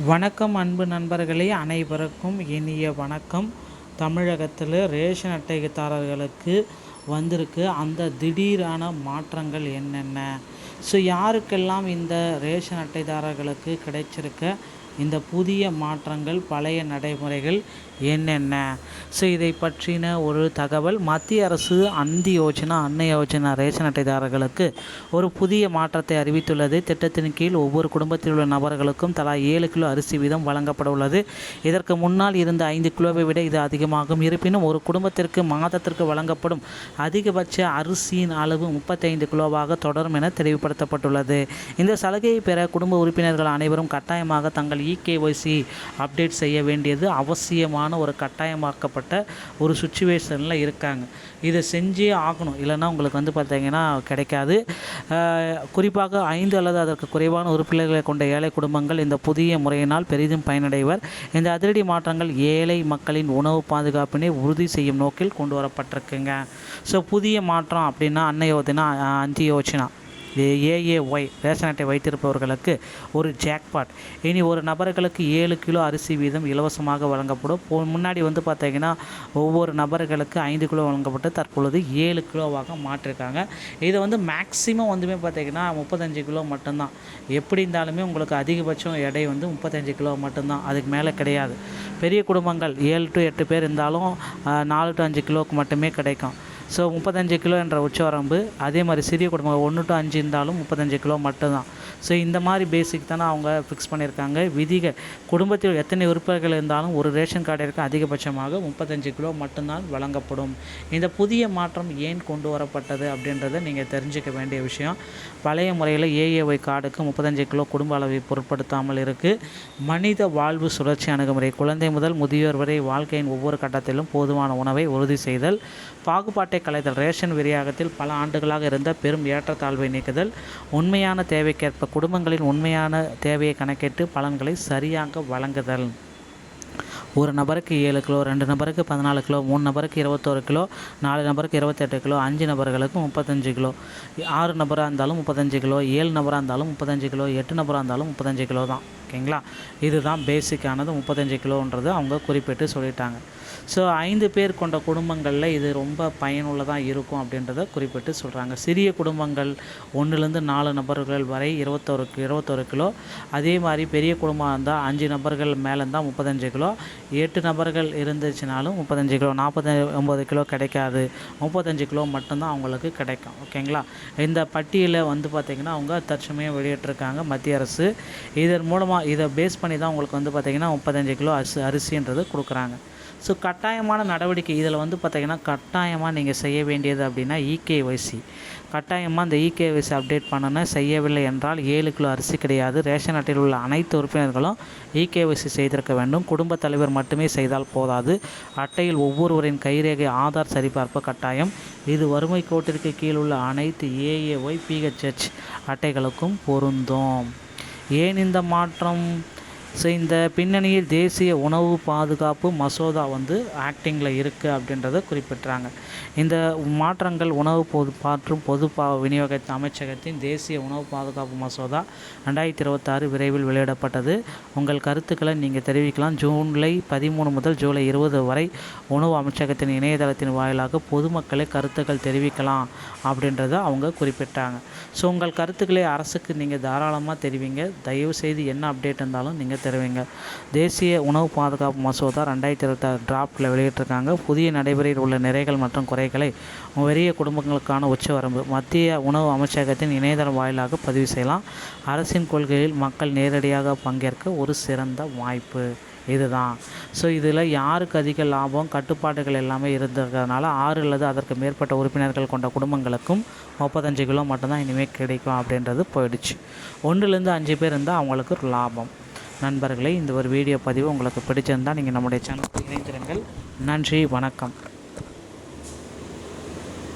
வணக்கம் அன்பு நண்பர்களே, அனைவருக்கும் இனிய வணக்கம். தமிழகத்தில் ரேஷன் அட்டைதாரர்களுக்கு வந்திருக்கு அந்த திடீரான மாற்றங்கள் என்னென்ன? யாருக்கெல்லாம் இந்த ரேஷன் அட்டைதாரர்களுக்கு கிடைச்சிருக்க இந்த புதிய மாற்றங்கள், பழைய நடைமுறைகள் என்னென்ன? இதை பற்றின ஒரு தகவல். மத்திய அரசு அன்ன யோஜனா ரேஷன் அட்டைதாரர்களுக்கு ஒரு புதிய மாற்றத்தை அறிவித்துள்ளது. திட்டத்தின் கீழ் ஒவ்வொரு குடும்பத்தில் உள்ள நபர்களுக்கும் தலா 7 கிலோ அரிசி வீதம் வழங்கப்பட உள்ளது. இதற்கு முன்னால் இருந்த 5 கிலோவை விட இது அதிகமாகும். இருப்பினும் ஒரு குடும்பத்திற்கு மாதத்திற்கு வழங்கப்படும் அதிகபட்ச அரிசியின் அளவு 35 கிலோவாக தொடரும் என தெளிவுபடுத்தப்பட்டுள்ளது. இந்த சலுகையை பெற குடும்ப உறுப்பினர்கள் அனைவரும் கட்டாயமாக தங்கள் EKYC அப்டேட் செய்ய வேண்டியது அவசியமான ஒரு கட்டாயமாக்கப்பட்ட ஒரு சுச்சுவேஷனில் இருக்காங்க. இதை செஞ்சே ஆகணும், இல்லைன்னா உங்களுக்கு பார்த்தீங்கன்னா கிடைக்காது. குறிப்பாக 5 அல்லது அதற்கு குறைவான உறுப்பினர்களை கொண்ட ஏழை குடும்பங்கள் இந்த புதிய முறையினால் பெரிதும் பயனடைவர். இந்த அதிரடி மாற்றங்கள் ஏழை மக்களின் உணவு பாதுகாப்பினை உறுதி செய்யும் நோக்கில் கொண்டு வரப்பட்டிருக்குங்க. புதிய மாற்றம் அப்படின்னா அன்ன யோஜனா AAY ரேஷன் அட்டை வைத்திருப்பவர்களுக்கு ஒரு ஜாக்பாட். இனி ஒரு நபர்களுக்கு 7 கிலோ அரிசி வீதம் இலவசமாக வழங்கப்படும். முன்னாடி பார்த்தீங்கன்னா ஒவ்வொரு நபர்களுக்கு 5 கிலோ வழங்கப்பட்டு தற்பொழுது 7 கிலோவாக மாற்றிருக்காங்க. இதை மேக்ஸிமம் பார்த்தீங்கன்னா 35 கிலோ மட்டும்தான். எப்படி இருந்தாலுமே உங்களுக்கு அதிகபட்சம் எடை 35 கிலோ மட்டும்தான், அதுக்கு மேலே கிடையாது. பெரிய குடும்பங்கள் 7 to 8 பேர் இருந்தாலும் 4 to 5 கிலோவுக்கு மட்டுமே கிடைக்கும். 35 கிலோ என்ற உச்சவரம்பு. அதே மாதிரி சிறிய குடும்பங்கள் 1 to 5 இருந்தாலும் 35 கிலோ மட்டும்தான். இந்த மாதிரி பேசிக் தானே அவங்க ஃபிக்ஸ் பண்ணியிருக்காங்க. விதிகள் குடும்பத்தில் எத்தனை உறுப்பினர்கள் இருந்தாலும் ஒரு ரேஷன் கார்டிற்கு அதிகபட்சமாக 35 கிலோ மட்டும்தான் வழங்கப்படும். இந்த புதிய மாற்றம் ஏன் கொண்டு வரப்பட்டது அப்படின்றத நீங்கள் தெரிஞ்சுக்க வேண்டிய விஷயம். பழைய முறையில் AAY கார்டுக்கு 35 கிலோ குடும்ப அளவை பொருட்படுத்தாமல் இருக்குது. மனித வாழ்வு சுழற்சி அணுகுமுறை. குழந்தை முதல் முதியோர் வரை வாழ்க்கையின் ஒவ்வொரு கட்டத்திலும் போதுமான உணவை உறுதி செய்தல், பாகுபாட்டை களைதல், ரேஷன் விநியோகத்தில் பல ஆண்டுகளாக இருந்த பெரும் ஏற்றத்தாழ்வை நீக்குதல், உண்மையான தேவைக்கேற்ப குடும்பங்களின் உண்மையான தேவையை கணக்கிட்டு பலன்களை சரியாக வழங்குதல். ஒரு நபருக்கு 7 கிலோ, 2 நபருக்கு 14 கிலோ, 3 நபருக்கு 21 கிலோ, 4 நபருக்கு 28 கிலோ, 5 நபர்களுக்கு 35 கிலோ, 6 நபராக இருந்தாலும் 35 கிலோ, 7 நபராக இருந்தாலும் 35 கிலோ, 8 நபராக இருந்தாலும் 35 கிலோ தான். ஓகேங்களா? இதுதான் பேசிக்கானது. 35 கிலோன்றது அவங்க குறிப்பிட்டு சொல்லிட்டாங்க. 5 பேர் கொண்ட குடும்பங்களில் இது ரொம்ப பயனுள்ளதாக இருக்கும் அப்படின்றத குறிப்பிட்டு சொல்கிறாங்க. சிறிய குடும்பங்கள் 1லேருந்து 4 நபர்கள் வரை 21 கிலோ. அதே மாதிரி பெரிய குடும்பம் இருந்தால் 5 நபர்கள் மேலே இருந்தால் 35 கிலோ, 8 நபர்கள் இருந்துச்சுனாலும் 35 கிலோ. 49 கிலோ கிடைக்காது, 35 கிலோ மட்டும்தான் அவங்களுக்கு கிடைக்கும். ஓகேங்களா? இந்த பட்டியலை பார்த்திங்கன்னா அவங்க தற்சமயம் வெளியிட்டிருக்காங்க மத்திய அரசு. இதன் மூலமாக இதை பேஸ் பண்ணி தான் உங்களுக்கு பார்த்திங்கன்னா 35 கிலோ அரிசின்றது கொடுக்குறாங்க. கட்டாயமான நடவடிக்கை இதில் பார்த்திங்கன்னா கட்டாயமாக நீங்கள் செய்ய வேண்டியது அப்படின்னா EKYC. கட்டாயமாக இந்த EKYC அப்டேட் பண்ணணும். செய்யவில்லை என்றால் 7 கிலோ அரிசி கிடையாது. ரேஷன் அட்டையில் உள்ள அனைத்து உறுப்பினர்களும் EKYC செய்திருக்க வேண்டும். குடும்பத் தலைவர் மட்டுமே செய்தால் போதாது. அட்டையில் ஒவ்வொருவரின் கைரேகை ஆதார் சரிபார்ப்பு கட்டாயம். இது வறுமை கோட்டிற்கு கீழ் உள்ள அனைத்து AAY PHH அட்டைகளுக்கும் பொருந்தும். ஏன் இந்த மாற்றம்? இந்த பின்னணியில் தேசிய உணவு பாதுகாப்பு மசோதா ஆக்டிங்கில் இருக்குது அப்படின்றத குறிப்பிட்றாங்க. இந்த மாற்றங்கள் உணவு பொது விநியோக அமைச்சகத்தின் தேசிய உணவு பாதுகாப்பு மசோதா 2026 விரைவில் வெளியிடப்பட்டது. உங்கள் கருத்துக்களை நீங்கள் தெரிவிக்கலாம். ஜூலை 13 முதல் ஜூலை 20 வரை உணவு அமைச்சகத்தின் இணையதளத்தின் வாயிலாக பொதுமக்களை கருத்துக்கள் தெரிவிக்கலாம் அப்படின்றத அவங்க குறிப்பிட்டாங்க. உங்கள் கருத்துக்களை அரசுக்கு நீங்கள் தாராளமாக தெரிவிங்க. தயவுசெய்து என்ன அப்டேட் இருந்தாலும் நீங்கள் தெரிவிங்க. தேசிய உணவு பாதுகாப்பு மசோதா 2026 டிராஃப்டில் வெளியிட்டிருக்காங்க. புதிய நடைமுறையில் உள்ள நிறைகள் மற்றும் குறைகளை பெரிய குடும்பங்களுக்கான உச்சவரம்பு மத்திய உணவு அமைச்சகத்தின் இணையதளம் வாயிலாக பதிவு செய்யலாம். அரசின் கொள்கையில் மக்கள் நேரடியாக பங்கேற்க ஒரு சிறந்த வாய்ப்பு இதுதான். இதில் யாருக்கு அதிக லாபம், கட்டுப்பாடுகள் எல்லாமே இருந்திருக்கிறதுனால 6 அல்லது அதற்கு மேற்பட்ட உறுப்பினர்கள் கொண்ட குடும்பங்களுக்கும் 35 கிலோ மட்டும்தான் இனிமேல் கிடைக்கும் அப்படின்றது போயிடுச்சு. 1லேருந்து 5 பேர் இருந்தால் அவங்களுக்கு ஒரு லாபம். நண்பர்களே, இந்த ஒரு வீடியோ பதிவு உங்களுக்கு பிடிச்சிருந்தால் நீங்கள் நம்முடைய சேனலுக்கு இணைந்திருங்கள். நன்றி, வணக்கம்.